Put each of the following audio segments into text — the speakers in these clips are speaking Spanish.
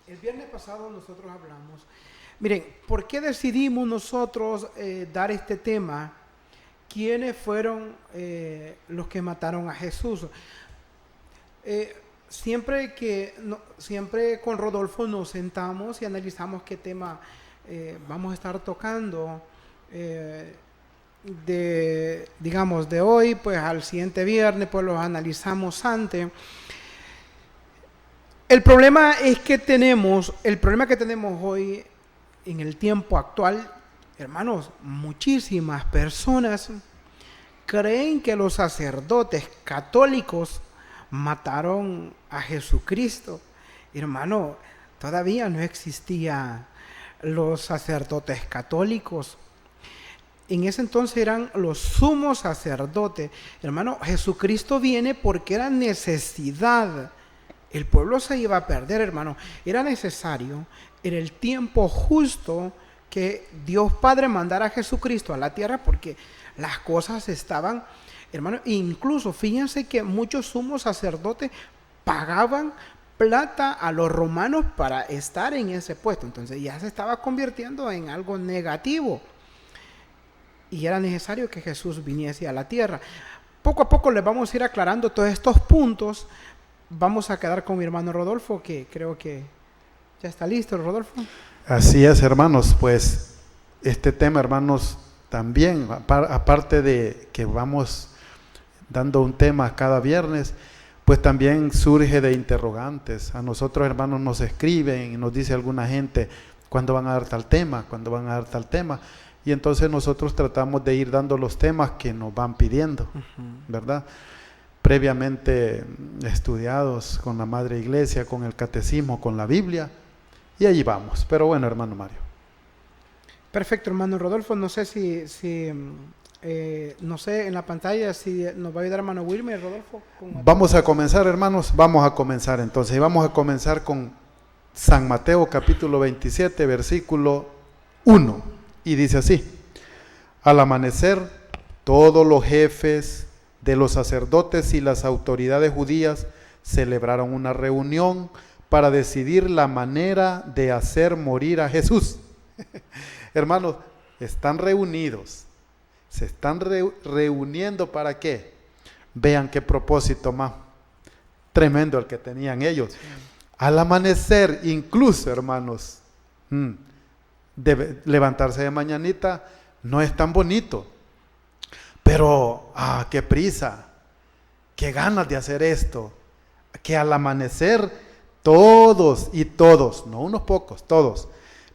El viernes pasado nosotros hablamos, miren, ¿por qué decidimos nosotros dar este tema? ¿Quiénes fueron los que mataron a Jesús? Siempre con Rodolfo nos sentamos y analizamos qué tema vamos a estar tocando de hoy, pues al siguiente viernes, pues los analizamos antes. El problema que tenemos hoy en el tiempo actual, hermanos, muchísimas personas creen que los sacerdotes católicos mataron a Jesucristo. Hermano, todavía no existían los sacerdotes católicos. En ese entonces eran los sumos sacerdotes. Hermano, Jesucristo viene porque era necesidad. El pueblo se iba a perder, hermano. Era necesario en el tiempo justo que Dios Padre mandara a Jesucristo a la tierra, porque las cosas estaban, hermano, incluso fíjense que muchos sumos sacerdotes pagaban plata a los romanos para estar en ese puesto. Entonces ya se estaba convirtiendo en algo negativo. Y era necesario que Jesús viniese a la tierra. Poco a poco les vamos a ir aclarando todos estos puntos. Vamos a quedar con mi hermano Rodolfo, que creo que ya está listo, Rodolfo. Así es, hermanos, pues este tema, hermanos, también, aparte de que vamos dando un tema cada viernes, pues también surge de interrogantes. A nosotros, hermanos, nos escriben y nos dice alguna gente, ¿cuándo van a dar tal tema? ¿Cuándo van a dar tal tema? Y entonces nosotros tratamos de ir dando los temas que nos van pidiendo, ¿verdad? Previamente estudiados con la Madre Iglesia, con el Catecismo, con la Biblia, y allí vamos. Pero bueno, hermano Mario. Perfecto, hermano Rodolfo. No sé no sé en la pantalla si nos va a ayudar hermano Wilmer, Rodolfo. Vamos a comenzar, hermanos, vamos a comenzar entonces. Y vamos a comenzar con San Mateo capítulo 27, versículo 1. Y dice así: al amanecer, todos los jefes de los sacerdotes y las autoridades judías celebraron una reunión para decidir la manera de hacer morir a Jesús. Hermanos, están reunidos, se están reuniendo ¿para qué? Vean qué propósito más tremendo el que tenían ellos. Al amanecer, incluso, hermanos, levantarse de mañanita no es tan bonito. Pero, qué prisa, qué ganas de hacer esto, que al amanecer todos, no unos pocos, todos,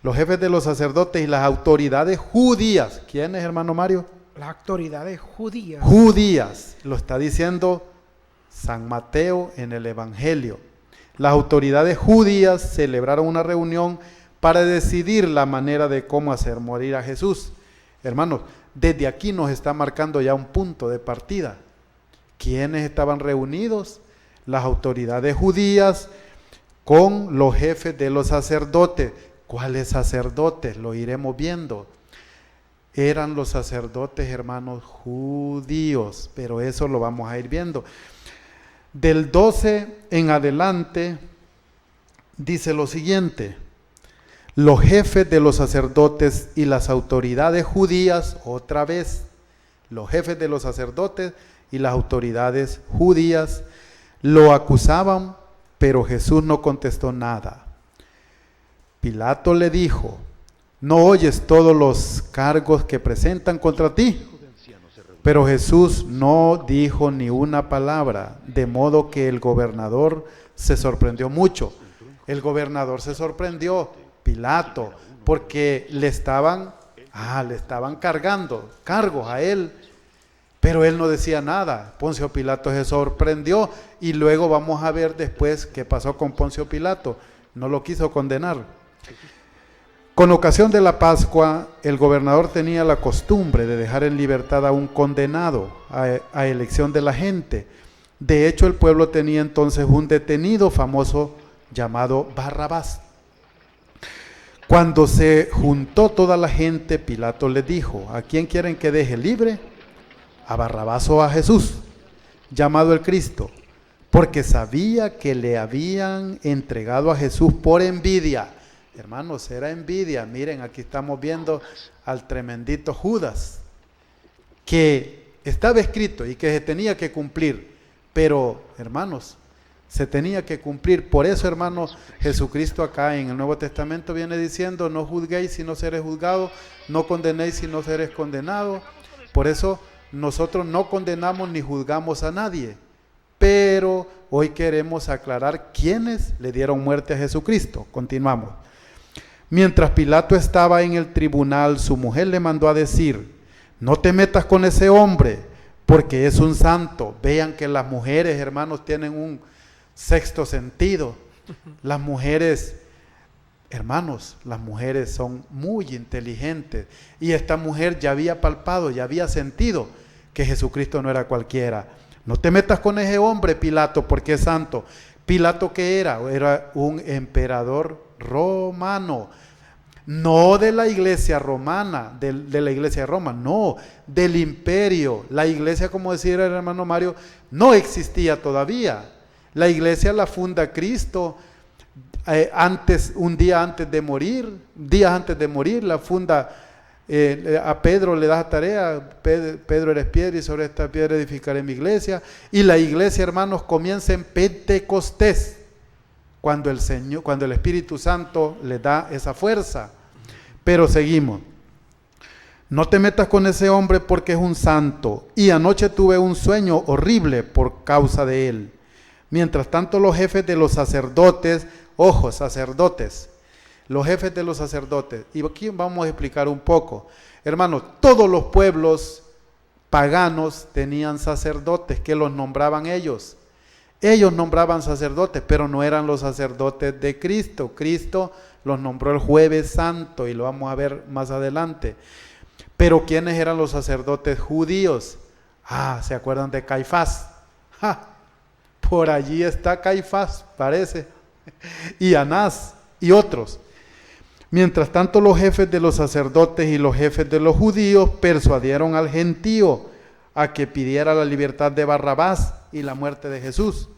los jefes de los sacerdotes y las autoridades judías, ¿quiénes, hermano Mario? Las autoridades judías. Judías, lo está diciendo San Mateo en el Evangelio. Las autoridades judías celebraron una reunión para decidir la manera de cómo hacer morir a Jesús. Hermanos, desde aquí nos está marcando ya un punto de partida. ¿Quiénes estaban reunidos? Las autoridades judías con los jefes de los sacerdotes. ¿Cuáles sacerdotes? Lo iremos viendo. Eran los sacerdotes, hermanos, judíos, pero eso lo vamos a ir viendo. Del 12 en adelante dice lo siguiente: los jefes de los sacerdotes y las autoridades judías, otra vez, los jefes de los sacerdotes y las autoridades judías lo acusaban, pero Jesús no contestó nada. Pilato le dijo: ¿no oyes todos los cargos que presentan contra ti? Pero Jesús no dijo ni una palabra, de modo que el gobernador se sorprendió mucho. El gobernador se sorprendió, Pilato, porque le estaban cargando cargos a él, pero él no decía nada. Poncio Pilato se sorprendió y luego vamos a ver después qué pasó con Poncio Pilato. No lo quiso condenar. Con ocasión de la Pascua, el gobernador tenía la costumbre de dejar en libertad a un condenado a elección de la gente. De hecho, el pueblo tenía entonces un detenido famoso llamado Barrabás. Cuando se juntó toda la gente, Pilato les dijo: ¿a quién quieren que deje libre? ¿A Barrabás o a Jesús, llamado el Cristo? porque sabía que le habían entregado a Jesús por envidia. Hermanos, era envidia. Miren, aquí estamos viendo al tremendito Judas, que estaba escrito y que se tenía que cumplir, pero hermanos, se tenía que cumplir. Por eso, hermanos, Jesucristo acá en el Nuevo Testamento viene diciendo: no juzguéis si no seréis juzgados, no condenéis si no seréis condenados. Por eso nosotros no condenamos ni juzgamos a nadie, pero hoy queremos aclarar quiénes le dieron muerte a Jesucristo. Continuamos. Mientras Pilato estaba en el tribunal, su mujer le mandó a decir: no te metas con ese hombre, porque es un santo. Vean que las mujeres, hermanos, tienen un sexto sentido. Las mujeres, hermanos, las mujeres son muy inteligentes. Y esta mujer ya había palpado, ya había sentido que Jesucristo no era cualquiera. No te metas con ese hombre, Pilato, porque es santo. Pilato, ¿qué era? Era un emperador romano. No de la iglesia romana, de la iglesia de Roma, no, del imperio. La iglesia, como decía el hermano Mario, no existía todavía. La iglesia la funda Cristo días antes de morir, la funda. A Pedro le da tarea: Pedro, eres piedra y sobre esta piedra edificaré mi iglesia. Y la iglesia, hermanos, comienza en Pentecostés, cuando el Espíritu Santo le da esa fuerza. Pero seguimos. No te metas con ese hombre porque es un santo. Y anoche tuve un sueño horrible por causa de él. Mientras tanto, los jefes de los sacerdotes, ojo, sacerdotes, los jefes de los sacerdotes, y aquí vamos a explicar un poco. Hermanos, todos los pueblos paganos tenían sacerdotes que los nombraban ellos. Ellos nombraban sacerdotes, pero no eran los sacerdotes de Cristo. Cristo los nombró el Jueves Santo y lo vamos a ver más adelante. Pero ¿quiénes eran los sacerdotes judíos? ¿Se acuerdan de Caifás? Por allí está Caifás, parece, y Anás y otros. Mientras tanto, los jefes de los sacerdotes y los jefes de los judíos persuadieron al gentío a que pidiera la libertad de Barrabás y la muerte de Jesús.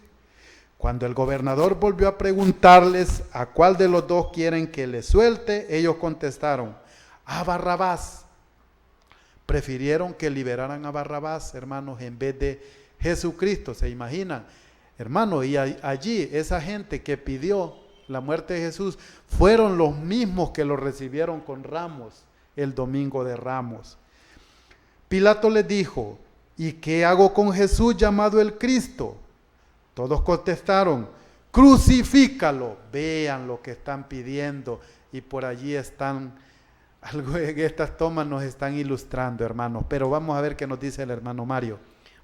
Cuando el gobernador volvió a preguntarles a cuál de los dos quieren que le suelte, ellos contestaron: a Barrabás. Prefirieron que liberaran a Barrabás, hermanos, en vez de Jesucristo. ¿Se imaginan? Hermanos, y allí esa gente que pidió la muerte de Jesús fueron los mismos que lo recibieron con ramos el domingo de Ramos. Pilato les dijo: ¿y qué hago con Jesús llamado el Cristo? Todos contestaron: crucifícalo. Vean lo que están pidiendo, y por allí están, algo en estas tomas nos están ilustrando, hermanos. Pero vamos a ver qué nos dice el hermano Mario.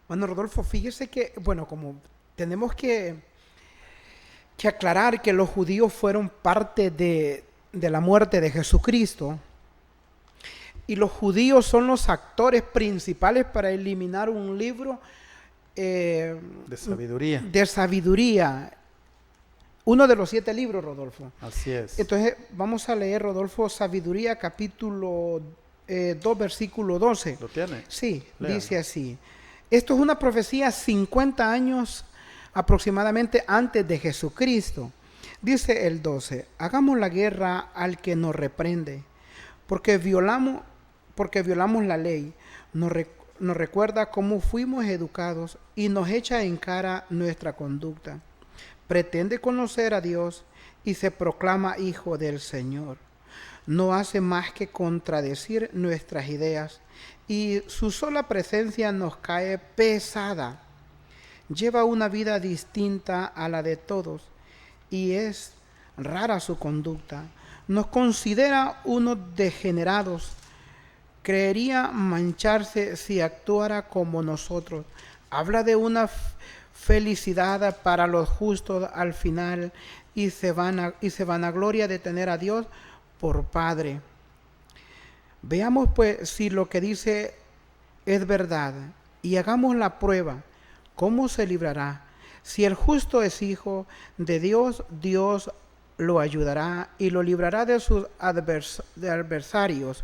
Bueno, Rodolfo, fíjese que, como tenemos que aclarar que los judíos fueron parte de la muerte de Jesucristo, y los judíos son los actores principales para eliminar un libro de sabiduría, uno de los 7 libros, Rodolfo. Así es. Entonces vamos a leer, Rodolfo, Sabiduría capítulo 2, versículo 12. ¿Lo tiene? Sí, léalo. dice así: esto es una profecía 50 años aproximadamente antes de Jesucristo. Dice el 12: hagamos la guerra al que nos reprende, porque violamos la ley, nos recuerda cómo fuimos educados y nos echa en cara nuestra conducta. Pretende conocer a Dios y se proclama hijo del Señor. No hace más que contradecir nuestras ideas y su sola presencia nos cae pesada. Lleva una vida distinta a la de todos y es rara su conducta. Nos considera unos degenerados. Creería mancharse si actuara como nosotros. Habla de una felicidad para los justos al final y se vanagloria de tener a Dios por Padre. Veamos pues si lo que dice es verdad y hagamos la prueba. ¿Cómo se librará? Si el justo es hijo de Dios, Dios lo ayudará y lo librará de sus adversarios.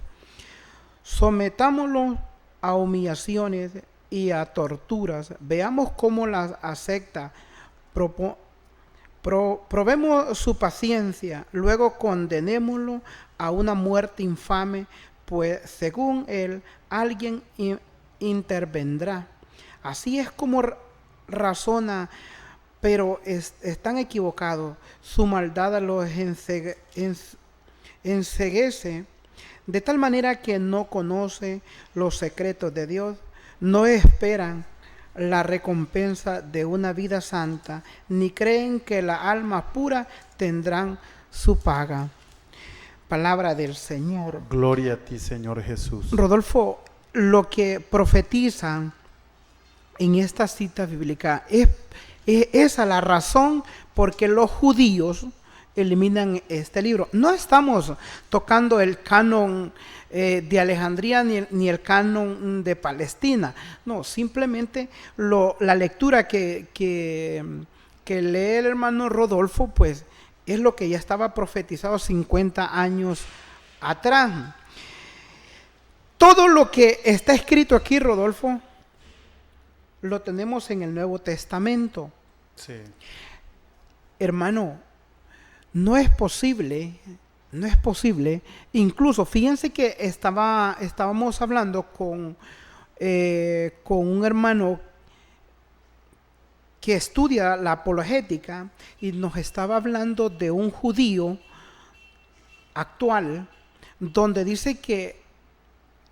Sometámoslo a humillaciones y a torturas. Veamos cómo las acepta Probemos su paciencia, luego condenémoslo a una muerte infame, pues según él, alguien intervendrá. Así es como razona, pero están equivocados. Su maldad los enceguece, de tal manera que no conoce los secretos de Dios, no esperan la recompensa de una vida santa, ni creen que las almas puras tendrán su paga. Palabra del Señor. Gloria a ti, Señor Jesús. Rodolfo, lo que profetizan en esta cita bíblica es esa la razón por qué los judíos eliminan este libro. No estamos tocando el canon de Alejandría ni el canon de Palestina. No, simplemente la lectura que lee el hermano Rodolfo, pues es lo que ya estaba profetizado 50 años atrás. Todo lo que está escrito aquí, Rodolfo, lo tenemos en el Nuevo Testamento. Sí. Hermano, no es posible, incluso fíjense que estábamos hablando con un hermano que estudia la apologética y nos estaba hablando de un judío actual donde dice que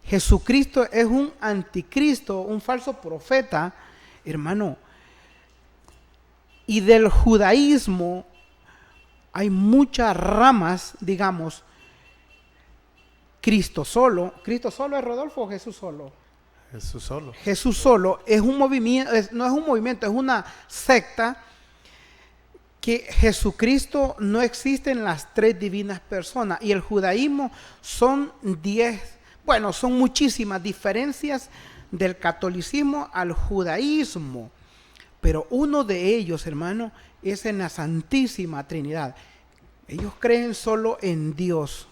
Jesucristo es un anticristo, un falso profeta, hermano, y del judaísmo hay muchas ramas, digamos. Cristo solo es Rodolfo o Jesús solo. Jesús solo. Jesús solo es un movimiento, no es un movimiento, es una secta que Jesucristo no existe en las tres divinas personas y el judaísmo son 10, bueno, son muchísimas diferencias del catolicismo al judaísmo, pero uno de ellos, hermano, es en la Santísima Trinidad. Ellos creen solo en Dios.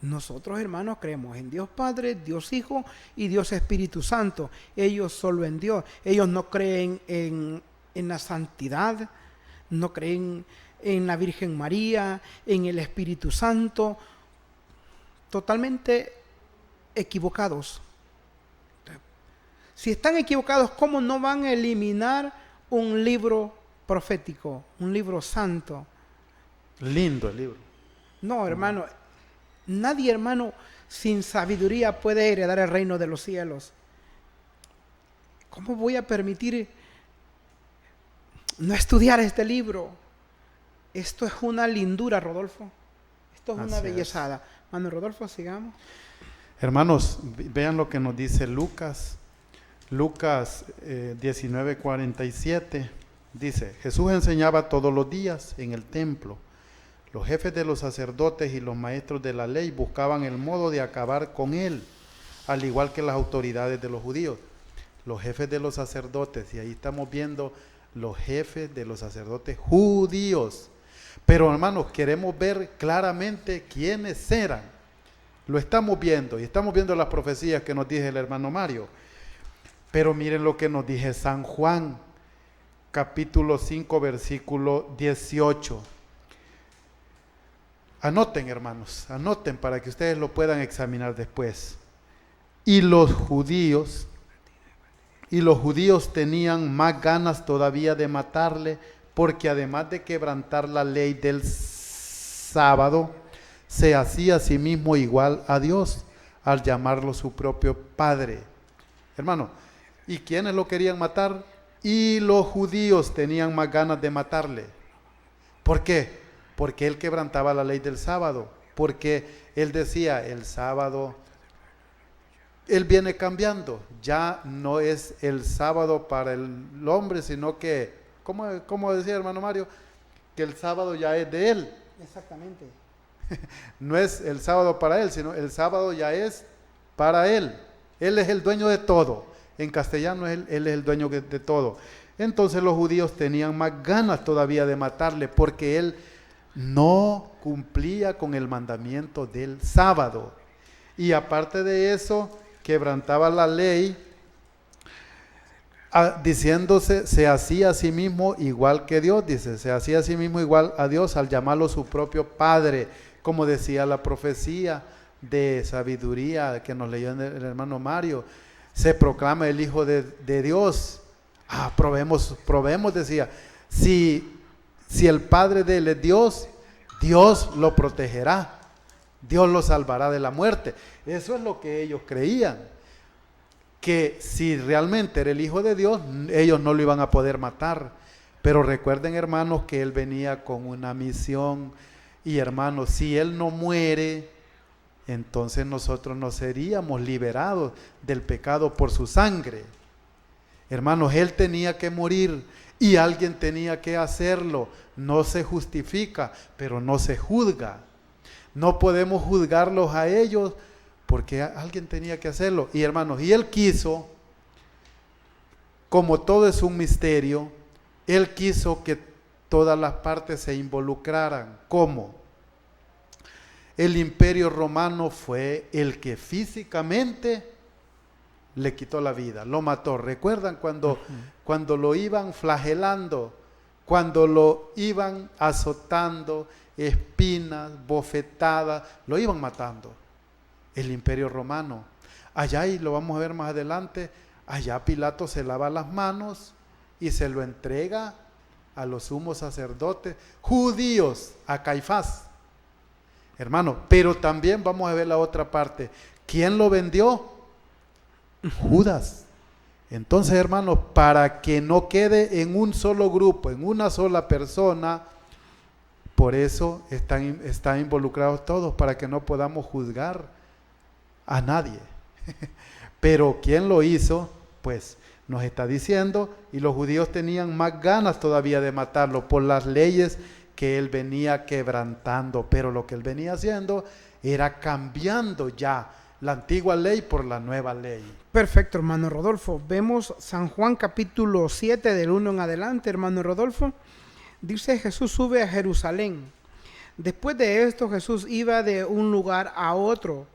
Nosotros, hermanos, creemos en Dios Padre, Dios Hijo y Dios Espíritu Santo. Ellos solo en Dios. Ellos no creen en la santidad, no creen en la Virgen María, en el Espíritu Santo. Totalmente equivocados. Si están equivocados, ¿cómo no van a eliminar un libro profético, un libro santo? Lindo el libro. No, hermano, nadie, hermano, sin sabiduría puede heredar el reino de los cielos. ¿Cómo voy a permitir no estudiar este libro? Esto es una lindura, Rodolfo. Esto es una bellezada. Mano Rodolfo, sigamos. Hermanos, vean lo que nos dice Lucas 19:47. Dice: Jesús enseñaba todos los días en el templo. Los jefes de los sacerdotes y los maestros de la ley buscaban el modo de acabar con él, al igual que las autoridades de los judíos. Los jefes de los sacerdotes, y ahí estamos viendo los jefes de los sacerdotes judíos. Pero hermanos, queremos ver claramente quiénes eran. Lo estamos viendo, y estamos viendo las profecías que nos dice el hermano Mario. Pero miren lo que nos dice San Juan, capítulo 5, versículo 18. Anoten, hermanos, anoten para que ustedes lo puedan examinar después. Y los judíos tenían más ganas todavía de matarle, porque además de quebrantar la ley del sábado, se hacía a sí mismo igual a Dios al llamarlo su propio Padre. Hermano, ¿y quiénes lo querían matar? Y los judíos tenían más ganas de matarle. ¿Por qué? Porque él quebrantaba la ley del sábado, porque él decía, el sábado, él viene cambiando, ya no es el sábado para el hombre, sino que, ¿cómo decía hermano Mario? Que el sábado ya es de él. Exactamente. No es el sábado para él, sino el sábado ya es para él. Él es el dueño de todo. En castellano él es el dueño de todo. Entonces los judíos tenían más ganas todavía de matarle, porque él no cumplía con el mandamiento del sábado. Y aparte de eso, quebrantaba la ley diciéndose, se hacía a sí mismo igual que Dios, dice, se hacía a sí mismo igual a Dios al llamarlo su propio Padre, como decía la profecía de sabiduría que nos leyó el hermano Mario. Se proclama el Hijo de Dios. Probemos, decía, si el Padre de él es Dios, Dios lo protegerá, Dios lo salvará de la muerte. Eso es lo que ellos creían, que si realmente era el Hijo de Dios, ellos no lo iban a poder matar. Pero recuerden, hermanos, que Él venía con una misión. Y hermanos, si Él no muere, entonces nosotros no seríamos liberados del pecado por su sangre. Hermanos, Él tenía que morir y alguien tenía que hacerlo. No se justifica, pero no se juzga. No podemos juzgarlos a ellos porque alguien tenía que hacerlo. Y hermanos, y Él quiso, como todo es un misterio, Él quiso que todas las partes se involucraran. ¿Cómo? El Imperio Romano fue el que físicamente le quitó la vida, lo mató. ¿Recuerdan cuando lo iban flagelando, cuando lo iban azotando, espinas, bofetadas, lo iban matando? El Imperio Romano. Allá, y lo vamos a ver más adelante, allá Pilato se lava las manos y se lo entrega a los sumos sacerdotes judíos, a Caifás. Hermano, pero también vamos a ver la otra parte. ¿Quién lo vendió? Judas. Entonces, hermanos, para que no quede en un solo grupo, en una sola persona, por eso están involucrados todos, para que no podamos juzgar a nadie. Pero ¿quién lo hizo? Pues nos está diciendo, y los judíos tenían más ganas todavía de matarlo por las leyes que él venía quebrantando, pero lo que él venía haciendo era cambiando ya la antigua ley por la nueva ley. Perfecto, hermano Rodolfo. Vemos San Juan capítulo 7 del 1 en adelante, hermano Rodolfo. Dice: Jesús sube a Jerusalén. Después de esto, Jesús iba de un lugar a otro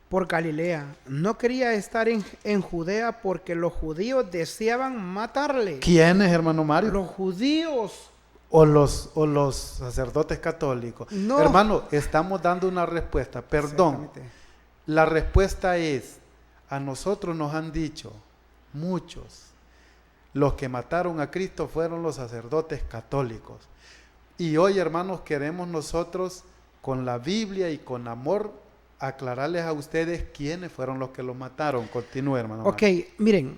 por Galilea. No quería estar en Judea porque los judíos deseaban matarle. ¿Quiénes, hermano Mario? Los judíos. O los sacerdotes católicos. No. Hermano, estamos dando una respuesta. Perdón. La respuesta es, a nosotros nos han dicho muchos, los que mataron a Cristo fueron los sacerdotes católicos. Y hoy, hermanos, queremos nosotros, con la Biblia y con amor, aclararles a ustedes quiénes fueron los que los mataron. Continúe, hermano. Ok, miren,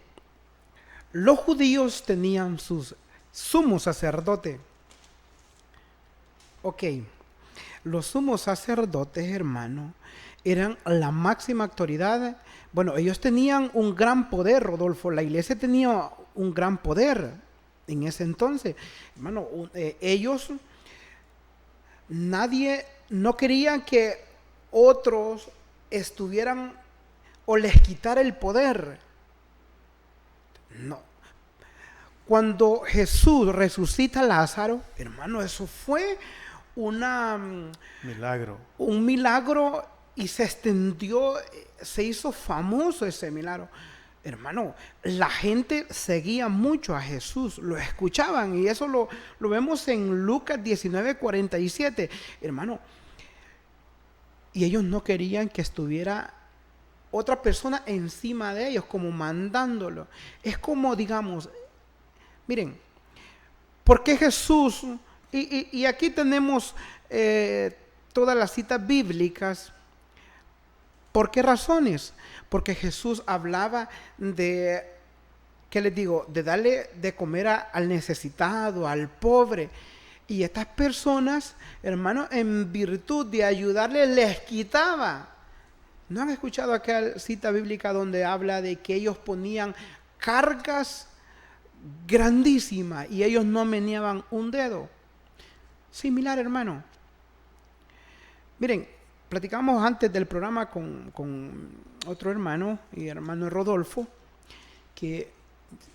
los judíos tenían sus sumos sacerdotes. Ok, los sumos sacerdotes, hermano, eran la máxima autoridad. Bueno, ellos tenían un gran poder, Rodolfo. La iglesia tenía un gran poder en ese entonces. Hermano, ellos, nadie, no querían que otros estuvieran o les quitara el poder. No. Cuando Jesús resucita a Lázaro, hermano, eso fue un milagro y se extendió, se hizo famoso ese milagro. Hermano, la gente seguía mucho a Jesús, lo escuchaban, y eso lo vemos en Lucas 19:47, hermano. Y ellos no querían que estuviera otra persona encima de ellos, como mandándolo. Es como, digamos, miren, ¿por qué Jesús? Y aquí tenemos todas las citas bíblicas. ¿Por qué razones? Porque Jesús hablaba de, ¿qué les digo? De darle de comer al necesitado, al pobre. Y estas personas, hermanos, en virtud de ayudarle, les quitaba. ¿No han escuchado aquella cita bíblica donde habla de que ellos ponían cargas grandísimas y ellos no meneaban un dedo? Similar, hermano. Miren, platicamos antes del programa con otro hermano, y hermano Rodolfo, que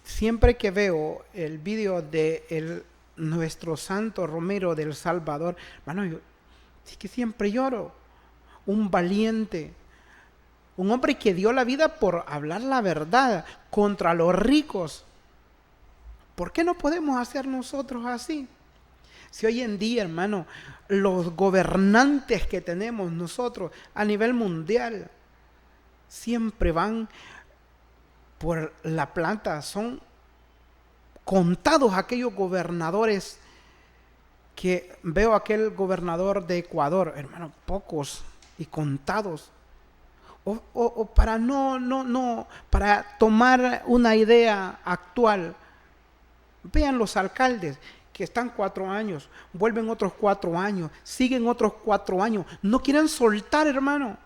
siempre que veo el video de nuestro santo Romero del Salvador, hermano, yo sí que siempre lloro. Un valiente, un hombre que dio la vida por hablar la verdad contra los ricos. ¿Por qué no podemos hacer nosotros así? Si hoy en día, hermano, los gobernantes que tenemos nosotros a nivel mundial siempre van por la plata, son contados aquellos gobernadores que veo, aquel gobernador de Ecuador, hermano, pocos y contados. O para para tomar una idea actual, vean los alcaldes que están 4 años, vuelven otros 4 años, siguen otros 4 años, no quieren soltar, hermano.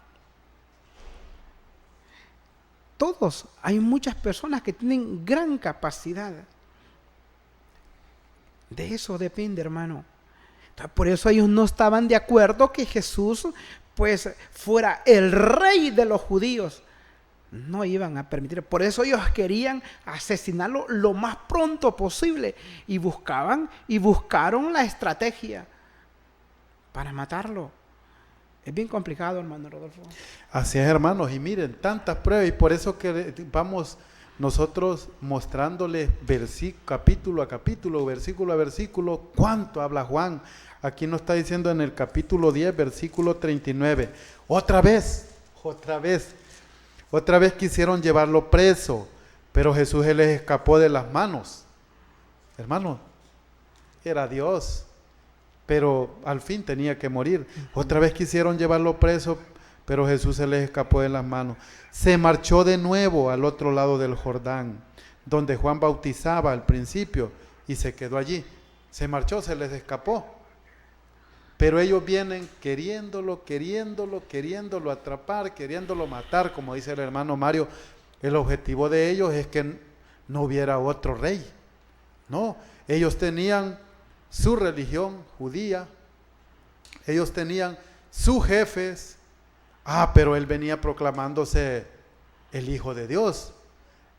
Todos, hay muchas personas que tienen gran capacidad. De eso depende, hermano. Por eso ellos no estaban de acuerdo que Jesús pues fuera el rey de los judíos. No iban a permitir. Por eso ellos querían asesinarlo lo más pronto posible. Y buscaron la estrategia para matarlo. Es bien complicado, hermano Rodolfo. Así es, hermanos. Y miren, tantas pruebas. Y por eso que vamos nosotros mostrándoles capítulo a capítulo, versículo a versículo, cuánto habla Juan. Aquí nos está diciendo en el capítulo 10, versículo 39. Otra vez quisieron llevarlo preso, pero Jesús se les escapó de las manos. Hermano, era Dios, pero al fin tenía que morir. Otra vez quisieron llevarlo preso, pero Jesús se les escapó de las manos. Se marchó de nuevo al otro lado del Jordán, donde Juan bautizaba al principio, y se quedó allí. Se marchó, se les escapó. Pero ellos vienen queriéndolo atrapar, queriéndolo matar, como dice el hermano Mario. El objetivo de ellos es que no hubiera otro rey. No, ellos tenían su religión judía, ellos tenían sus jefes. Pero él venía proclamándose el Hijo de Dios,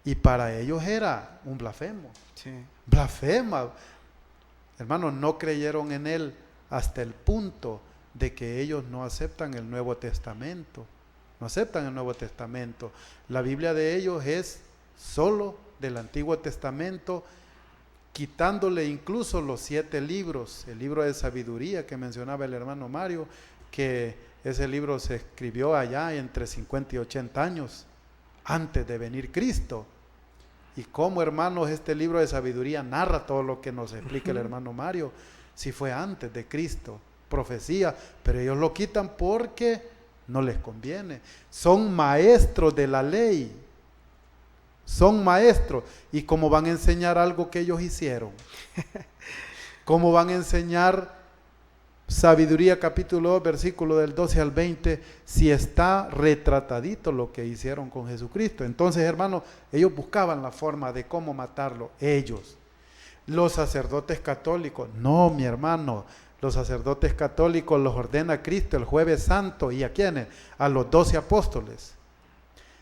y para ellos era un blasfemo. Sí. Blasfema. Hermanos, no creyeron en él hasta el punto de que ellos no aceptan el Nuevo Testamento. No aceptan el Nuevo Testamento. La Biblia de ellos es solo del Antiguo Testamento, quitándole incluso los 7 libros, el libro de sabiduría que mencionaba el hermano Mario, que ese libro se escribió allá entre 50 y 80 años antes de venir Cristo. Y cómo, hermanos, este libro de sabiduría narra todo lo que nos explica el hermano Mario, si fue antes de Cristo, profecía, pero ellos lo quitan porque no les conviene. Son maestros de la ley, son maestros. ¿Y cómo van a enseñar algo que ellos hicieron? ¿Cómo van a enseñar sabiduría capítulo 2, versículo del 12 al 20, si está retratadito lo que hicieron con Jesucristo? Entonces, hermanos, ellos buscaban la forma de cómo matarlo, ellos. Los sacerdotes católicos, no, mi hermano, los sacerdotes católicos los ordena Cristo el jueves santo. ¿Y a quiénes? A los 12 apóstoles.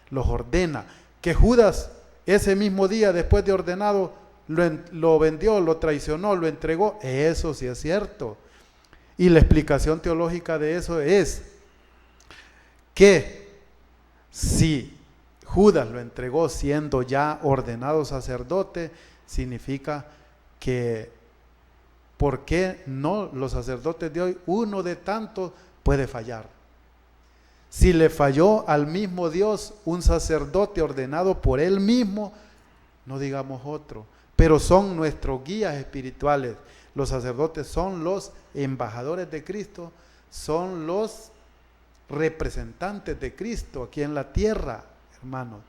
Los ordena. Que Judas ese mismo día, después de ordenado, lo vendió, lo traicionó, lo entregó. Eso sí es cierto. Y la explicación teológica de eso es que si Judas lo entregó siendo ya ordenado sacerdote, significa que ¿por qué no los sacerdotes de hoy, uno de tantos, puede fallar? Si le falló al mismo Dios un sacerdote ordenado por él mismo, no digamos otro, pero son nuestros guías espirituales. Los sacerdotes son los embajadores de Cristo, son los representantes de Cristo aquí en la tierra, hermano.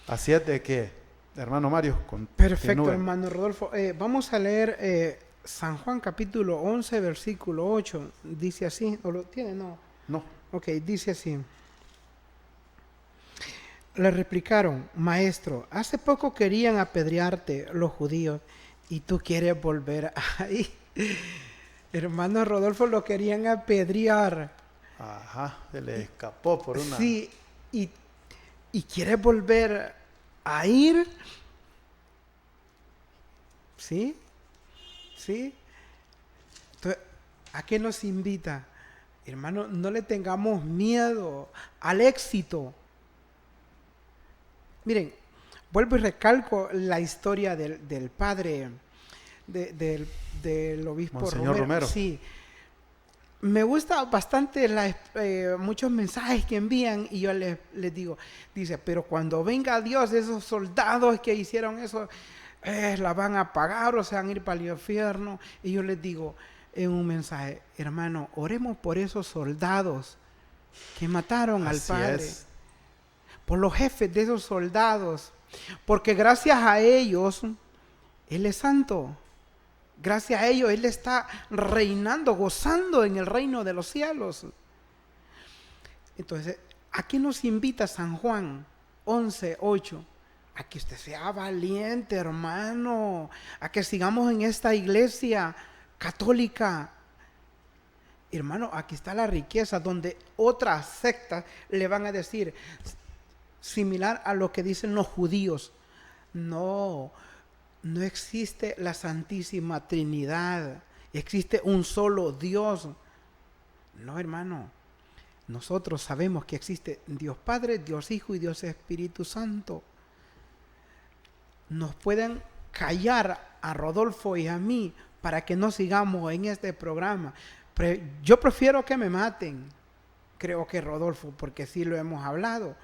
Así es de que, hermano Mario, continúe. Perfecto, hermano Rodolfo. Vamos a leer San Juan capítulo 11, versículo 8. Dice así, ¿o lo tiene? No. No. Ok, dice así. Le replicaron: Maestro, hace poco querían apedrearte los judíos y tú quieres volver ahí. Hermano Rodolfo, lo querían apedrear. Ajá, se le escapó por una... Sí, y quiere volver a ir. ¿Sí? ¿Sí? Entonces, ¿a qué nos invita? Hermano, no le tengamos miedo al éxito. Miren, vuelvo y recalco la historia del padre, del obispo Monseñor Romero. Sí. Me gusta bastante muchos mensajes que envían y yo les digo, dice, pero cuando venga Dios, esos soldados que hicieron eso, la van a pagar o se van a ir para el infierno. Y yo les digo en un mensaje, hermano, oremos por esos soldados que mataron al Padre, por los jefes de esos soldados, porque gracias a ellos, Él es santo. Gracias a ellos, Él está reinando, gozando en el reino de los cielos. Entonces, ¿a qué nos invita San Juan 11:8? A que usted sea valiente, hermano, a que sigamos en esta iglesia católica. Hermano, aquí está la riqueza, donde otras sectas le van a decir, similar a lo que dicen los judíos, no existe la Santísima Trinidad, existe un solo Dios. No, hermano, nosotros sabemos que existe Dios Padre, Dios Hijo y Dios Espíritu Santo. Nos pueden callar a Rodolfo y a mí para que no sigamos en este programa. Pero yo prefiero que me maten, creo que Rodolfo, porque sí lo hemos hablado,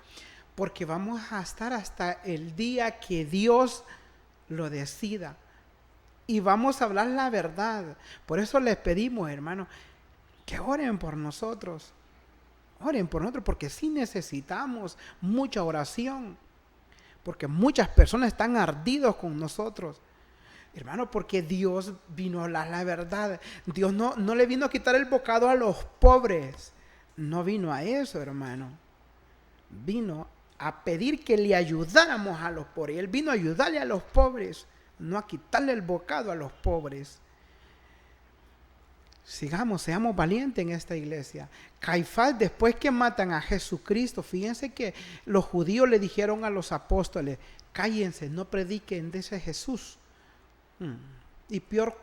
porque vamos a estar hasta el día que Dios lo decida y vamos a hablar la verdad. Por eso les pedimos, hermanos, que oren por nosotros, porque sí necesitamos mucha oración, porque muchas personas están ardidos con nosotros, hermano, porque Dios vino a hablar la verdad. Dios no le vino a quitar el bocado a los pobres, no vino a eso, hermano, vino a pedir que le ayudáramos a los pobres. Él vino a ayudarle a los pobres, no a quitarle el bocado a los pobres. Seamos valientes en esta iglesia. Caifás, después que matan a Jesucristo, fíjense que los judíos le dijeron a los apóstoles, cállense, no prediquen de ese Jesús. Y peor,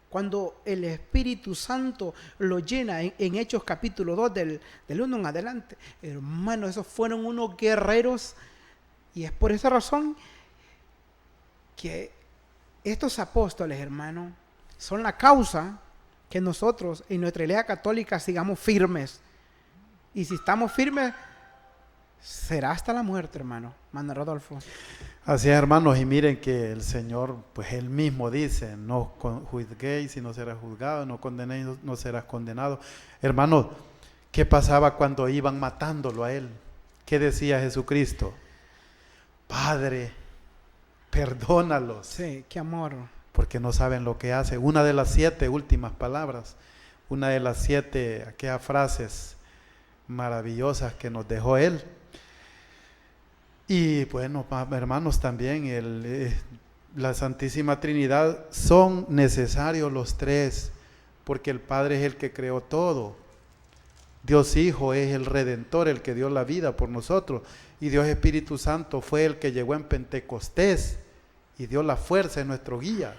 cuando el Espíritu Santo lo llena en Hechos capítulo 2 del 1 en adelante. Hermano, esos fueron unos guerreros, y es por esa razón que estos apóstoles, hermano, son la causa que nosotros en nuestra iglesia católica sigamos firmes. Y si estamos firmes, será hasta la muerte, hermano. Mano Rodolfo. Así es, hermanos, y miren que el Señor, pues Él mismo dice, no juzguéis y no serás juzgado, no condenéis, no serás condenado. Hermanos, ¿qué pasaba cuando iban matándolo a Él? ¿Qué decía Jesucristo? Padre, perdónalos. Sí, qué amor. Porque no saben lo que hace. Una de las 7 últimas palabras, una de las 7, aquellas frases maravillosas que nos dejó Él. Y bueno, hermanos, también la Santísima Trinidad, son necesarios los tres, porque el Padre es el que creó todo. Dios Hijo es el Redentor, el que dio la vida por nosotros. Y Dios Espíritu Santo fue el que llegó en Pentecostés y dio la fuerza en nuestro guía.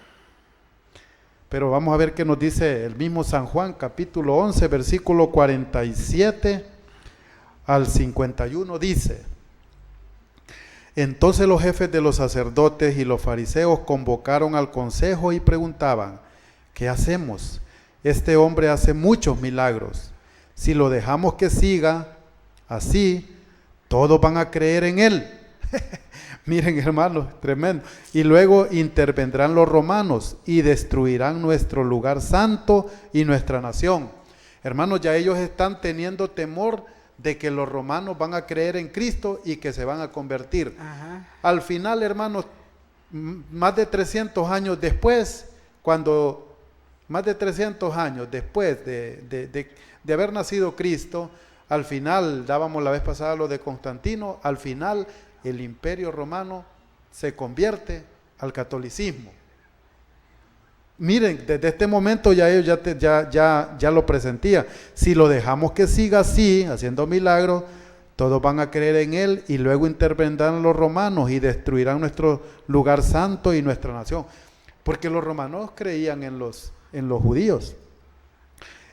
Pero vamos a ver qué nos dice el mismo San Juan, capítulo 11, versículo 47 al 51, dice: Entonces los jefes de los sacerdotes y los fariseos convocaron al consejo y preguntaban: ¿qué hacemos? Este hombre hace muchos milagros. Si lo dejamos que siga así, todos van a creer en él. Miren, hermanos, tremendo. Y luego intervendrán los romanos y destruirán nuestro lugar santo y nuestra nación. Hermanos, ya ellos están teniendo temor de que los romanos van a creer en Cristo y que se van a convertir. Ajá. Al final, hermanos, más de 300 años después, más de 300 años después de haber nacido Cristo, al final, dábamos la vez pasada lo de Constantino, al final el imperio romano se convierte al catolicismo. Miren, desde este momento ya ellos ya lo presentía. Si lo dejamos que siga así, haciendo milagros, todos van a creer en él y luego intervendrán los romanos y destruirán nuestro lugar santo y nuestra nación. Porque los romanos creían en los judíos.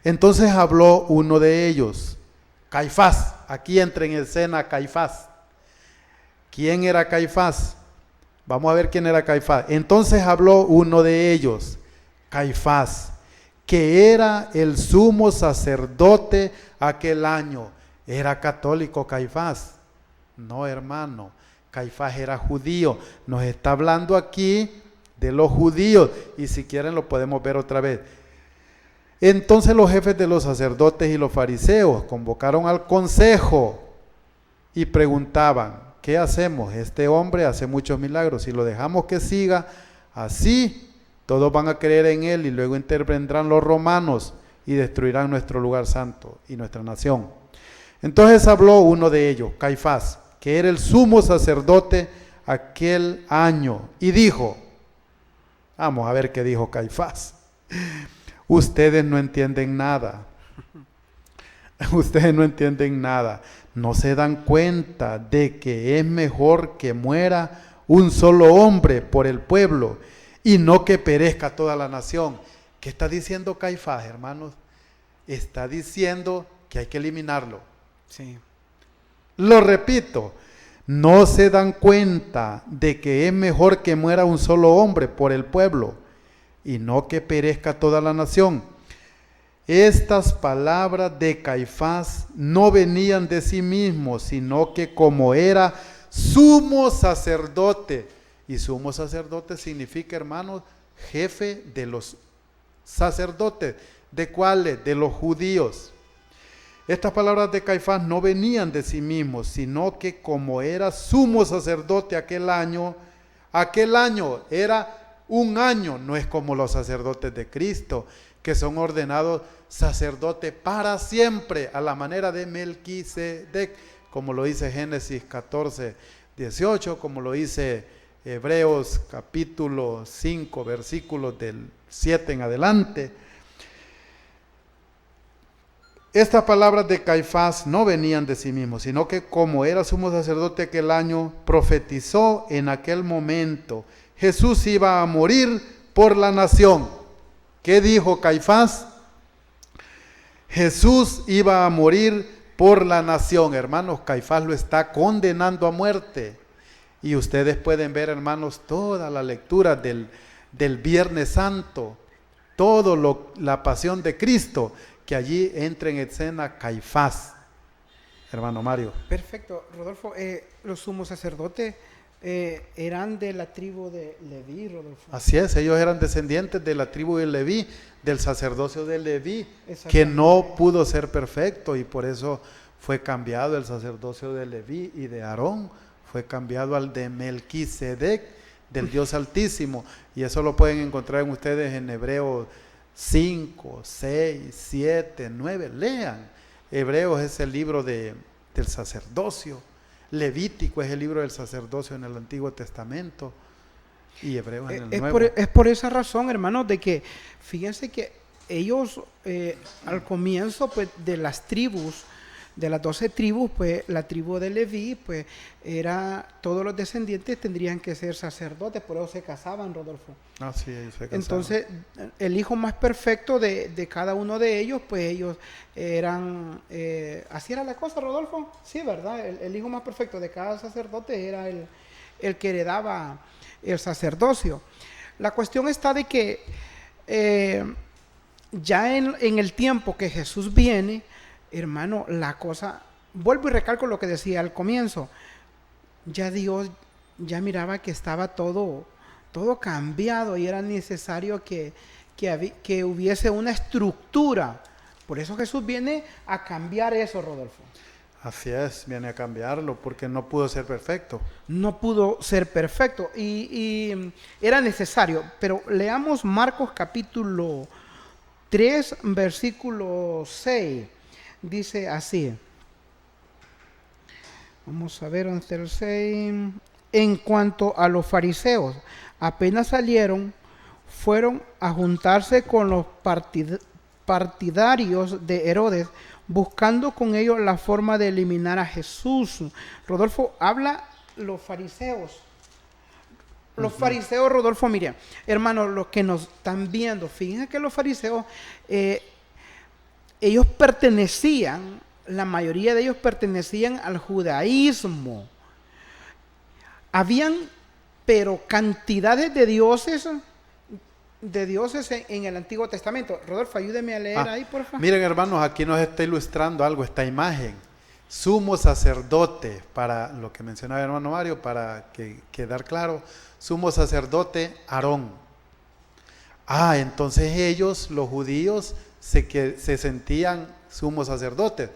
Entonces habló uno de ellos, Caifás. Aquí entra en escena Caifás. ¿Quién era Caifás? Vamos a ver quién era Caifás. Entonces habló uno de ellos, Caifás, que era el sumo sacerdote aquel año. ¿Era católico Caifás? No, hermano. Caifás era judío. Nos está hablando aquí de los judíos. Y si quieren lo podemos ver otra vez. Entonces los jefes de los sacerdotes y los fariseos convocaron al consejo y preguntaban, ¿qué hacemos? Este hombre hace muchos milagros. Si lo dejamos que siga así, todos van a creer en él y luego intervendrán los romanos y destruirán nuestro lugar santo y nuestra nación. Entonces habló uno de ellos, Caifás, que era el sumo sacerdote aquel año, y dijo, vamos a ver qué dijo Caifás. Ustedes no entienden nada. Ustedes no entienden nada. No se dan cuenta de que es mejor que muera un solo hombre por el pueblo y no que perezca toda la nación. ¿Qué está diciendo Caifás, hermanos? Está diciendo que hay que eliminarlo. Sí. Lo repito, no se dan cuenta de que es mejor que muera un solo hombre por el pueblo y no que perezca toda la nación. Estas palabras de Caifás no venían de sí mismo, sino que como era sumo sacerdote, y sumo sacerdote significa, hermanos, jefe de los sacerdotes. ¿De cuáles? De los judíos. Estas palabras de Caifás no venían de sí mismo, sino que como era sumo sacerdote aquel año era un año, no es como los sacerdotes de Cristo, que son ordenados sacerdote para siempre, a la manera de Melquisedec, como lo dice Génesis 14, 18, como lo dice Hebreos capítulo 5, versículos del 7 en adelante. Estas palabras de Caifás no venían de sí mismo, sino que como era sumo sacerdote aquel año, profetizó en aquel momento, Jesús iba a morir por la nación. ¿Qué dijo Caifás? Jesús iba a morir por la nación. Hermanos, Caifás lo está condenando a muerte. Y ustedes pueden ver, hermanos, toda la lectura del Viernes Santo, la pasión de Cristo, que allí entra en escena Caifás. Hermano Mario. Perfecto, Rodolfo. Los sumos sacerdotes eran de la tribu de Leví, Rodolfo. Así es, ellos eran descendientes de la tribu de Leví, del sacerdocio de Leví, que no pudo ser perfecto y por eso fue cambiado el sacerdocio de Leví y de Aarón, fue cambiado al de Melquisedec, del Dios Altísimo, y eso lo pueden encontrar en ustedes en Hebreos 5, 6, 7, 9, lean. Hebreos es el libro del sacerdocio, Levítico es el libro del sacerdocio en el Antiguo Testamento y Hebreos en el Nuevo. Es por esa razón, hermanos, de que fíjense que ellos al comienzo pues, de las tribus, de las 12 tribus, pues la tribu de Leví, pues todos los descendientes tendrían que ser sacerdotes, por eso se casaban, Rodolfo. Ah, sí, ellos se casaban. Entonces, el hijo más perfecto de cada uno de ellos, pues ellos eran, así era la cosa, Rodolfo, sí, ¿verdad? El hijo más perfecto de cada sacerdote era el que heredaba el sacerdocio. La cuestión está de que ya en el tiempo que Jesús viene, hermano, la cosa, vuelvo y recalco lo que decía al comienzo, ya Dios ya miraba que estaba todo cambiado y era necesario que hubiese una estructura. Por eso Jesús viene a cambiar eso, Rodolfo. Así es, viene a cambiarlo porque no pudo ser perfecto. No pudo ser perfecto y era necesario. Pero leamos Marcos capítulo 3, versículo 6. Dice así. Vamos a ver ante el 6. En cuanto a los fariseos, apenas salieron, fueron a juntarse con los partidarios de Herodes, buscando con ellos la forma de eliminar a Jesús. Rodolfo, habla los fariseos. Los fariseos, Rodolfo, mire, hermanos, los que nos están viendo, fíjense que los fariseos, ellos pertenecían, la mayoría de ellos pertenecían al judaísmo. Habían pero cantidades de dioses en el Antiguo Testamento. Rodolfo, ayúdeme a leer ahí, por favor. Miren, hermanos, aquí nos está ilustrando algo, esta imagen. Sumo sacerdote, para lo que mencionaba el hermano Mario, para que quedar claro, sumo sacerdote Aarón. Entonces ellos, los judíos, se sentían sumos sacerdotes,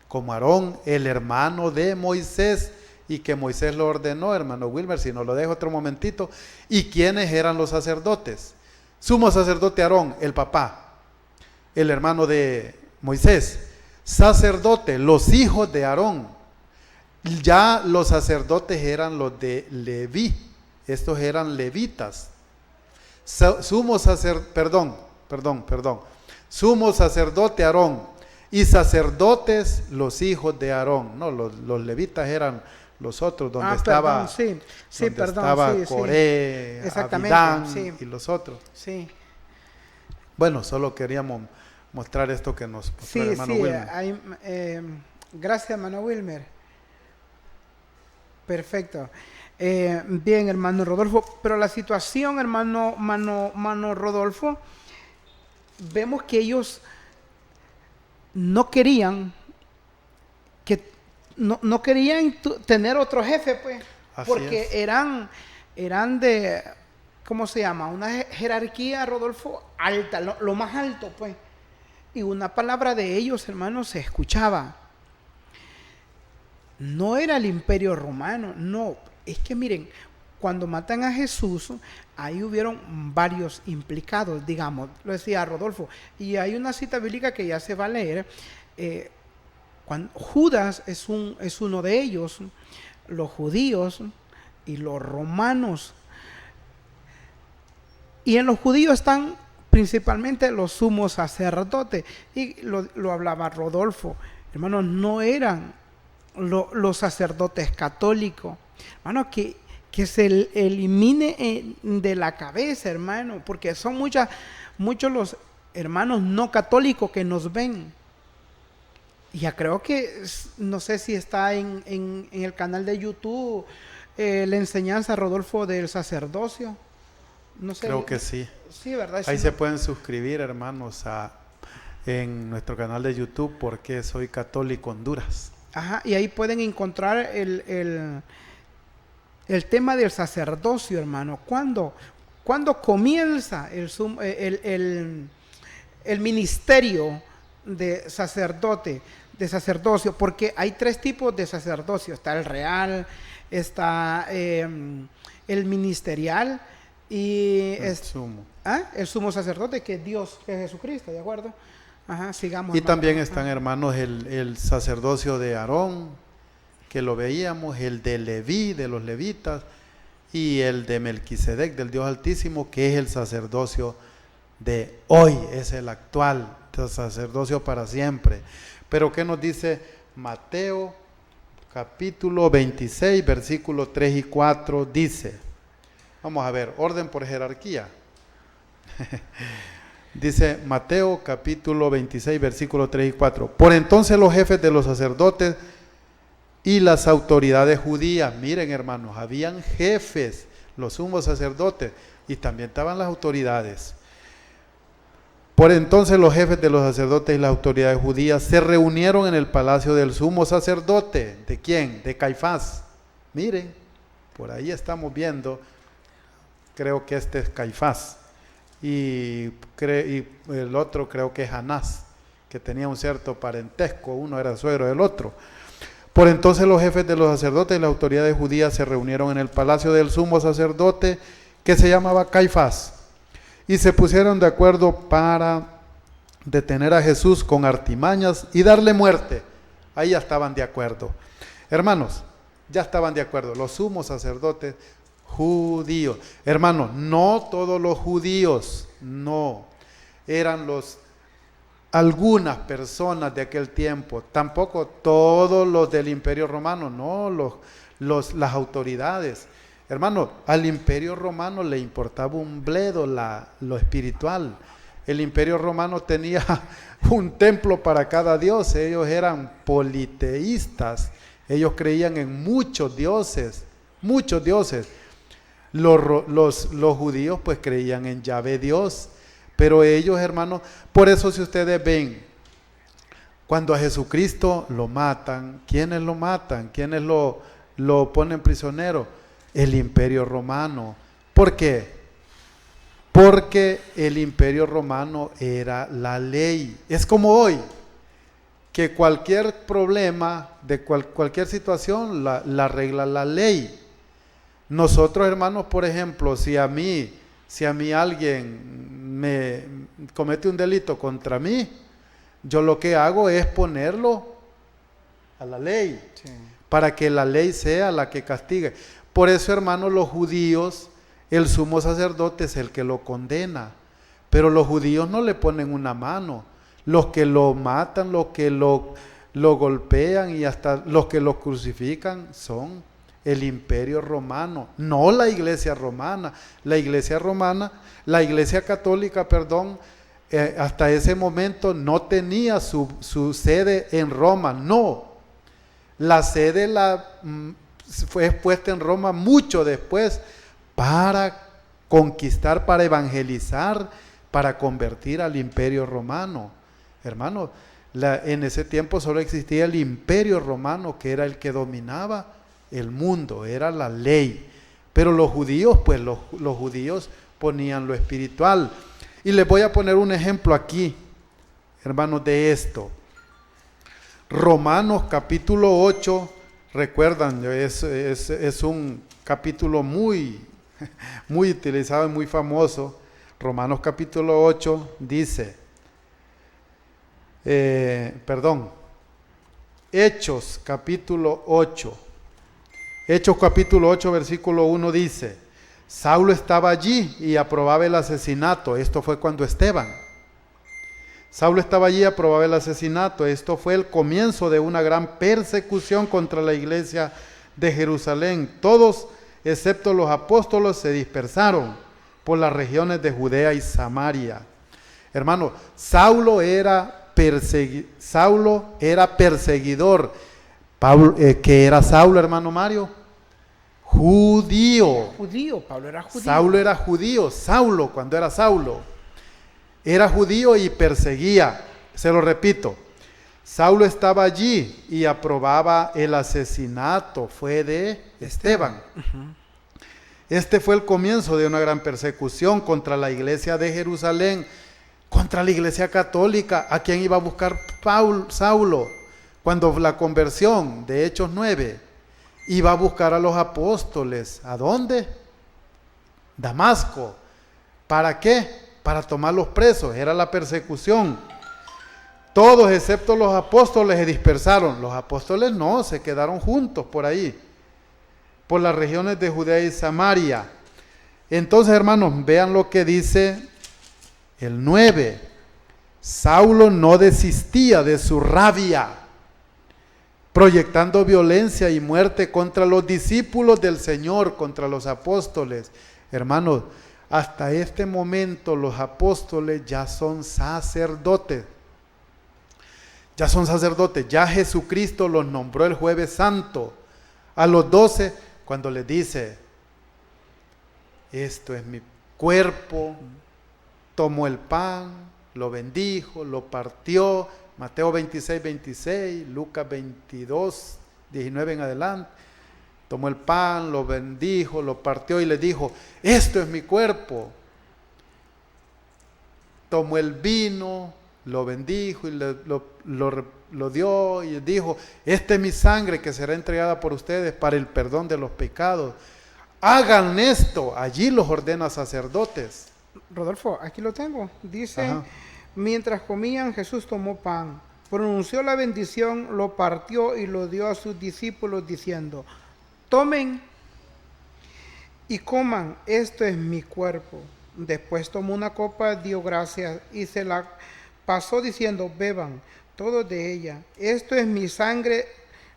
como Aarón, el hermano de Moisés, y que Moisés lo ordenó, hermano Wilmer, si nos lo dejo otro momentito. ¿Y quiénes eran los sacerdotes? Sumo sacerdote Aarón, el papá, el hermano de Moisés. Sacerdote, los hijos de Aarón. Ya los sacerdotes eran los de Leví, estos eran levitas. Sumo sacerdote Aarón, y sacerdotes los hijos de Aarón. No, los levitas eran los otros, donde estaba, Coré, Abidán, y los otros. Sí. Bueno, solo queríamos mostrar esto que nos mostró el hermano Wilmer. Gracias, hermano Wilmer. Perfecto. Bien, hermano Rodolfo, pero la situación, hermano Rodolfo, vemos que ellos no querían tener otro jefe, pues, porque eran de, ¿cómo se llama? Una jerarquía, Rodolfo, alta, lo más alto, pues. Y una palabra de ellos, hermanos, se escuchaba. No era el Imperio Romano, no. Es que miren, cuando matan a Jesús, ahí hubieron varios implicados, digamos, lo decía Rodolfo. Y hay una cita bíblica que ya se va a leer. Judas es uno de ellos, los judíos y los romanos. Y en los judíos están principalmente los sumos sacerdotes. Y lo hablaba Rodolfo. Hermanos, no eran los sacerdotes católicos. Hermano, que se elimine de la cabeza, hermano, porque son muchos los hermanos no católicos que nos ven. Ya creo que, no sé si está en el canal de YouTube la enseñanza, Rodolfo, del sacerdocio. No sé. Creo que sí. Sí, ¿verdad? Ahí se pueden suscribir, hermanos, en nuestro canal de YouTube, Porque Soy Católico Honduras. Ajá, y ahí pueden encontrar el tema del sacerdocio, hermano. ¿Cuándo comienza el ministerio de sacerdocio? Porque hay tres tipos de sacerdocio. Está el real, está el ministerial y el sumo sacerdote, que es Dios, que es Jesucristo, ¿de acuerdo? Ajá, sigamos. Y también están, hermanos, el sacerdocio de Aarón, que lo veíamos, el de Leví, de los levitas, y el de Melquisedec, del Dios Altísimo, que es el sacerdocio de hoy, es el actual, el sacerdocio para siempre. Pero ¿qué nos dice Mateo capítulo 26, versículos 3 y 4? Dice, vamos a ver, orden por jerarquía. Dice Mateo capítulo 26, versículos 3 y 4. Por entonces los jefes de los sacerdotes y las autoridades judías, miren, hermanos, habían jefes, los sumos sacerdotes, y también estaban las autoridades. Por entonces los jefes de los sacerdotes y las autoridades judías se reunieron en el palacio del sumo sacerdote. ¿De quién? De Caifás. Miren, por ahí estamos viendo, creo que este es Caifás. Y el otro creo que es Anás, que tenía un cierto parentesco, uno era suegro del otro. Por entonces los jefes de los sacerdotes y las autoridades judías se reunieron en el palacio del sumo sacerdote, que se llamaba Caifás, y se pusieron de acuerdo para detener a Jesús con artimañas y darle muerte. Ahí ya estaban de acuerdo. Hermanos, ya estaban de acuerdo los sumos sacerdotes judíos. Hermanos, no todos los judíos, no, eran algunas personas de aquel tiempo, tampoco todos los del Imperio Romano, no, las autoridades. Hermano, al Imperio Romano le importaba un bledo lo espiritual. El Imperio Romano tenía un templo para cada dios, ellos eran politeístas, ellos creían en muchos dioses. Los judíos pues creían en Yahvé Dios, pero ellos, hermanos, por eso si ustedes ven, cuando a Jesucristo lo matan, ¿quiénes lo matan? ¿Quiénes lo ponen prisionero? El Imperio Romano. ¿Por qué? Porque el Imperio Romano era la ley. Es como hoy, que cualquier problema, de cualquier situación, la arregla la ley. Nosotros, hermanos, por ejemplo, si a mí alguien me comete un delito contra mí, yo lo que hago es ponerlo a la ley, sí, para que la ley sea la que castigue. Por eso, hermanos, los judíos, el sumo sacerdote es el que lo condena, pero los judíos no le ponen una mano. Los que lo matan, los que lo golpean y hasta los que lo crucifican son el Imperio Romano, no la Iglesia Romana. La Iglesia Católica, hasta ese momento no tenía su sede en Roma, no. La sede fue puesta en Roma mucho después para conquistar, para evangelizar, para convertir al Imperio Romano. Hermano, en ese tiempo solo existía el Imperio Romano, que era el que dominaba el mundo, era la ley. Pero los judíos, pues los judíos ponían lo espiritual. Y les voy a poner un ejemplo aquí, hermanos, de esto. Romanos capítulo 8, recuerdan, es un capítulo muy utilizado y muy famoso. Romanos capítulo 8 dice, Hechos capítulo 8, versículo 1 dice, Saulo estaba allí y aprobaba el asesinato. Esto fue cuando Esteban. Saulo estaba allí y aprobaba el asesinato. Esto fue el comienzo de una gran persecución contra la iglesia de Jerusalén. Todos, excepto los apóstoles, se dispersaron por las regiones de Judea y Samaria. Hermano, Saulo era perseguidor. ¿Qué era Saulo, hermano Mario? Judío. Pablo era judío. Saulo era judío. Saulo, cuando era Saulo, era judío y perseguía. Se lo repito, Saulo estaba allí y aprobaba el asesinato. Fue de Esteban. Este fue el comienzo de una gran persecución contra la iglesia de Jerusalén, contra la iglesia católica. ¿A quién iba a buscar Saulo? Cuando la conversión de Hechos 9, iba a buscar a los apóstoles. ¿A dónde? Damasco. ¿Para qué? Para tomarlos presos. Era la persecución. Todos excepto los apóstoles se dispersaron. Los apóstoles no, se quedaron juntos por ahí, por las regiones de Judea y Samaria. Entonces, hermanos, vean lo que dice el 9. Saulo no desistía de su rabia, proyectando violencia y muerte contra los discípulos del Señor, contra los apóstoles. Hermanos, hasta este momento los apóstoles ya son sacerdotes. Ya son sacerdotes. Ya Jesucristo los nombró el Jueves Santo. A los 12, cuando les dice, esto es mi cuerpo, tomó el pan, lo bendijo, lo partió. Mateo 26, 26, Lucas 22, 19 en adelante. Tomó el pan, lo bendijo, lo partió y le dijo, esto es mi cuerpo. Tomó el vino, lo bendijo y lo dio y dijo, esta es mi sangre que será entregada por ustedes para el perdón de los pecados. Hagan esto. Allí los ordena sacerdotes. Rodolfo, aquí lo tengo. Dice, ajá, mientras comían, Jesús tomó pan, pronunció la bendición, lo partió y lo dio a sus discípulos diciendo, tomen y coman, esto es mi cuerpo. Después tomó una copa, dio gracias y se la pasó diciendo, beban todos de ella. Esto es mi sangre,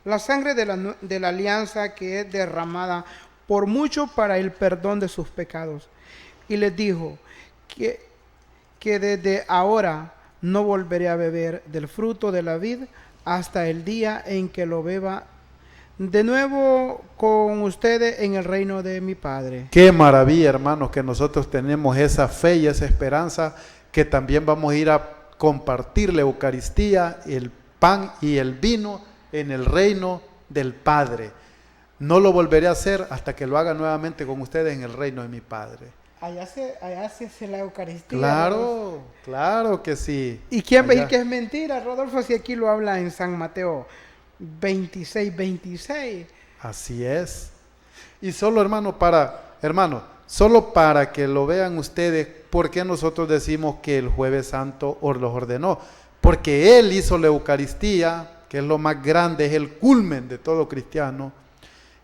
la sangre de la alianza que es derramada por mucho para el perdón de sus pecados. Y les dijo que desde ahora no volveré a beber del fruto de la vid hasta el día en que lo beba de nuevo con ustedes en el reino de mi Padre. Qué maravilla, hermanos, que nosotros tenemos esa fe y esa esperanza que también vamos a ir a compartir la Eucaristía, el pan y el vino en el reino del Padre. No lo volveré a hacer hasta que lo haga nuevamente con ustedes en el reino de mi Padre. Allá se hace la Eucaristía. Claro, Rodolfo. claro que sí. ¿Y quién va a Allá. decir que es mentira, Rodolfo? Si aquí lo habla en San Mateo 26:26. Así es. Y solo, solo para que lo vean ustedes, ¿por qué nosotros decimos que el Jueves Santo los ordenó? Porque Él hizo la Eucaristía, que es lo más grande, es el culmen de todo cristiano,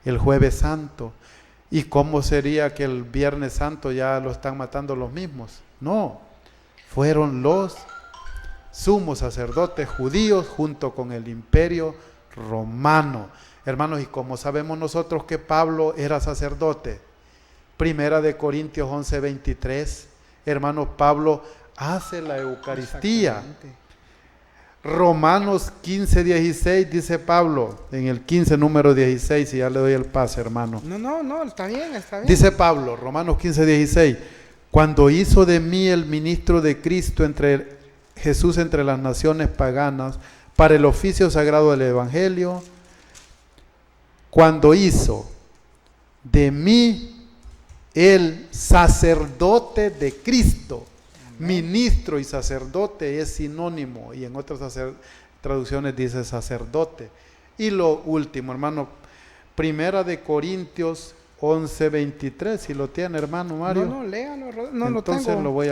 el Jueves Santo. ¿Y cómo sería que el Viernes Santo ya lo están matando los mismos? No, fueron los sumos sacerdotes judíos junto con el imperio romano. Hermanos, y como sabemos nosotros que Pablo era sacerdote, Primera de Corintios 11:23, hermanos, Pablo hace la Eucaristía. Romanos 15:16 dice Pablo, en el 15 número 16, y ya le doy el pase, hermano. No, está bien, está bien. Dice Pablo, Romanos 15:16, cuando hizo de mí el ministro de Cristo Jesús entre las naciones paganas, para el oficio sagrado del Evangelio, cuando hizo de mí el sacerdote de Cristo. Ministro y sacerdote es sinónimo, y en otras traducciones dice sacerdote. Y lo último, hermano, Primera de Corintios 11:23, si lo tiene, hermano Mario. No, léalo, no lo Entonces tengo. lo voy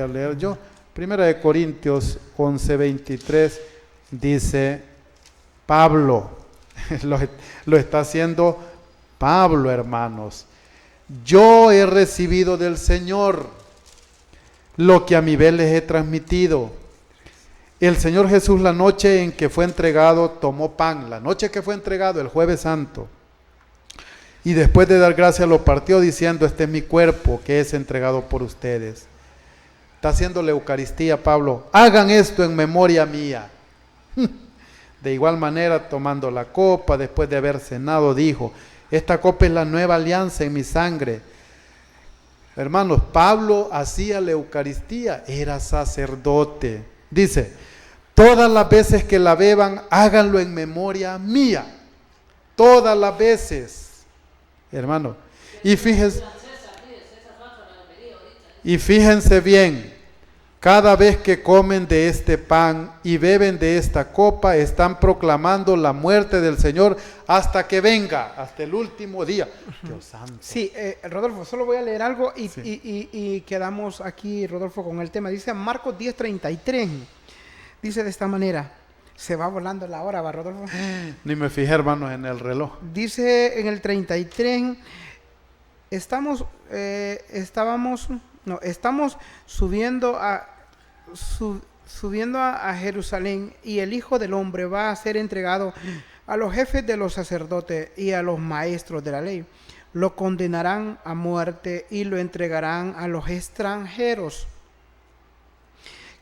a leer yo. Primera de Corintios 11:23 dice Pablo, lo está haciendo Pablo, hermanos. Yo he recibido del Señor lo que a mi vez les he transmitido. El Señor Jesús, la noche en que fue entregado, tomó pan. La noche que fue entregado, el Jueves Santo. Y después de dar gracias lo partió diciendo, este es mi cuerpo que es entregado por ustedes. Está haciendo la Eucaristía, Pablo. Hagan esto en memoria mía. De igual manera, tomando la copa, después de haber cenado, dijo, esta copa es la nueva alianza en mi sangre. Hermanos, Pablo hacía la Eucaristía, era sacerdote. Dice, todas las veces que la beban, háganlo en memoria mía. Todas las veces, hermano. Y fíjense bien, cada vez que comen de este pan y beben de esta copa, están proclamando la muerte del Señor hasta que venga, hasta el último día. Dios santo. Sí, Rodolfo, solo voy a leer algo Sí. y quedamos aquí, Rodolfo, con el tema. Dice Marcos 10:33. Dice de esta manera. Se va volando la hora, ¿va, Rodolfo? Ni me fijé, hermanos, en el reloj. Dice en el 33, estamos subiendo a Jerusalén, y el Hijo del Hombre va a ser entregado a los jefes de los sacerdotes y a los maestros de la ley. Lo condenarán a muerte y lo entregarán a los extranjeros,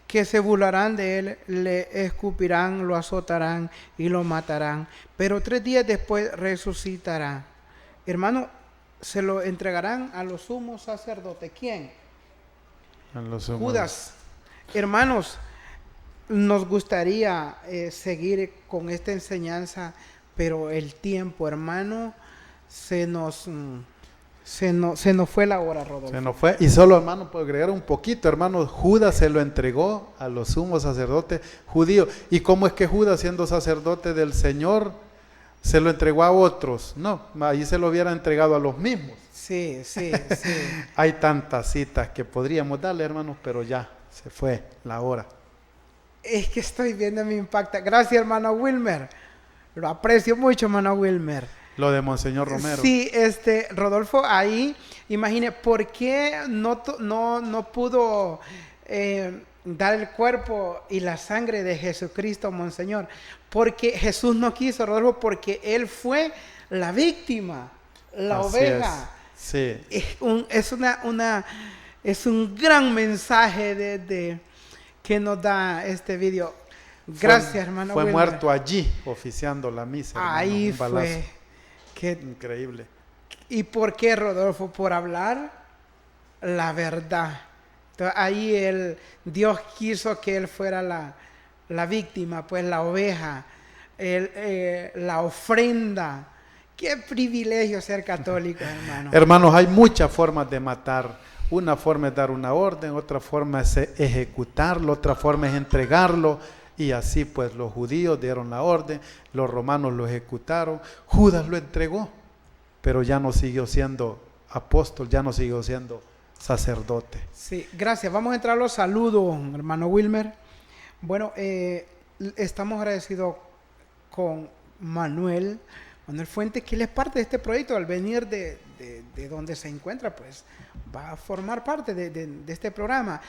que se burlarán de él, le escupirán, lo azotarán y lo matarán, pero 3 días después resucitará. Hermano, se lo entregarán a los sumos sacerdotes. ¿Quién? Judas. Hermanos, nos gustaría seguir con esta enseñanza, pero el tiempo, hermano, se nos fue la hora, Rodolfo. Se nos fue. Y solo, hermano, puedo agregar un poquito, hermano. Judas se lo entregó a los sumos sacerdotes judíos. ¿Y cómo es que Judas, siendo sacerdote del Señor, se lo entregó a otros? No, ahí se lo hubiera entregado a los mismos. Sí. Hay tantas citas que podríamos darle, hermanos, pero ya se fue la hora. Es que estoy viendo, me impacta. Gracias, hermano Wilmer. Lo aprecio mucho, hermano Wilmer. Lo de Monseñor Romero. Sí, Rodolfo, ahí, imagine, ¿por qué no pudo dar el cuerpo y la sangre de Jesucristo, Monseñor? Porque Jesús no quiso, Rodolfo, porque Él fue la víctima, la Así oveja. Sí. Es un gran mensaje que nos da este video. Gracias, hermano Fue Wilmer. muerto allí, oficiando la misa. Hermano, Ahí un balazo. fue. Que, Increíble. ¿Y por qué, Rodolfo? Por hablar la verdad. Entonces, ahí Dios quiso que él fuera la víctima, pues la oveja, la ofrenda. Qué privilegio ser católico, hermano. Hermanos, hay muchas formas de matar. Una forma es dar una orden, otra forma es ejecutarlo, otra forma es entregarlo. Y así pues los judíos dieron la orden, los romanos lo ejecutaron, Judas lo entregó, pero ya no siguió siendo apóstol, ya no siguió siendo sacerdote. Sí, gracias. Vamos a entrar a los saludos, hermano Wilmer. Bueno, estamos agradecidos con Manuel Fuentes, que él es parte de este proyecto. Al venir de donde se encuentra, pues va a formar parte de este programa.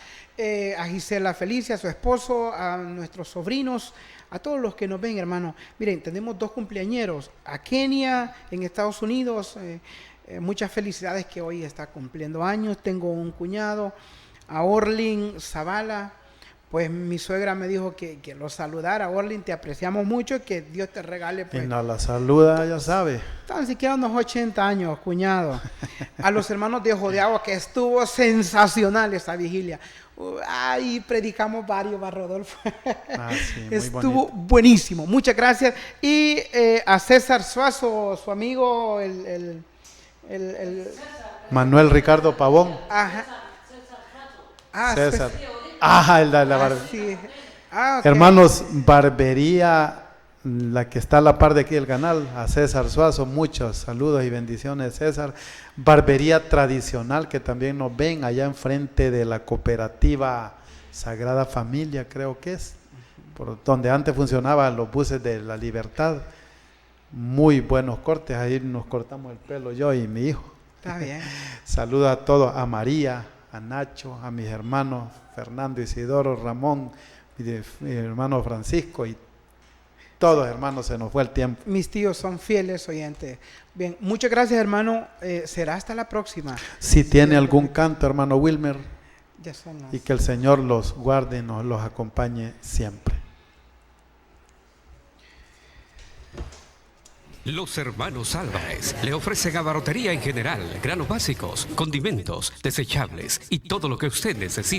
A Gisela Felicia, a su esposo, a nuestros sobrinos, a todos los que nos ven, hermano. Miren, tenemos 2 cumpleañeros. A Kenia, en Estados Unidos, muchas felicidades, que hoy está cumpliendo años. Tengo un cuñado, a Orlin Zavala. Pues mi suegra me dijo que lo saludara. Orlin, te apreciamos mucho, que Dios te regale. Pues, y nos la saluda, ya sabe. Tan siquiera unos 80 años, cuñado. A los hermanos de Ojo de Agua, que estuvo sensacional esta vigilia. Ahí predicamos varios, Rodolfo. Sí, muy estuvo bonito. buenísimo. Muchas gracias. Y a César Suazo, su amigo, Manuel Ricardo Pavón. Ajá. César. El de la barbería. Sí. Okay. Hermanos, barbería, la que está a la par de aquí del canal, a César Suazo, muchos saludos y bendiciones, César. Barbería tradicional, que también nos ven allá enfrente de la cooperativa Sagrada Familia, creo que es, por donde antes funcionaban los buses de La Libertad. Muy buenos cortes, ahí nos cortamos el pelo yo y mi hijo. Está bien. Saludos a todos, a María, a Nacho, a mis hermanos Fernando, Isidoro, Ramón, mi hermano Francisco y todos, hermanos, se nos fue el tiempo. Mis tíos son fieles oyentes. Bien, muchas gracias, hermano. Será hasta la próxima. Si tiene algún canto, hermano Wilmer, Ya son las... y que el Señor los guarde y nos los acompañe siempre. Los hermanos Álvarez le ofrecen abarrotería en general, granos básicos, condimentos, desechables y todo lo que usted necesita.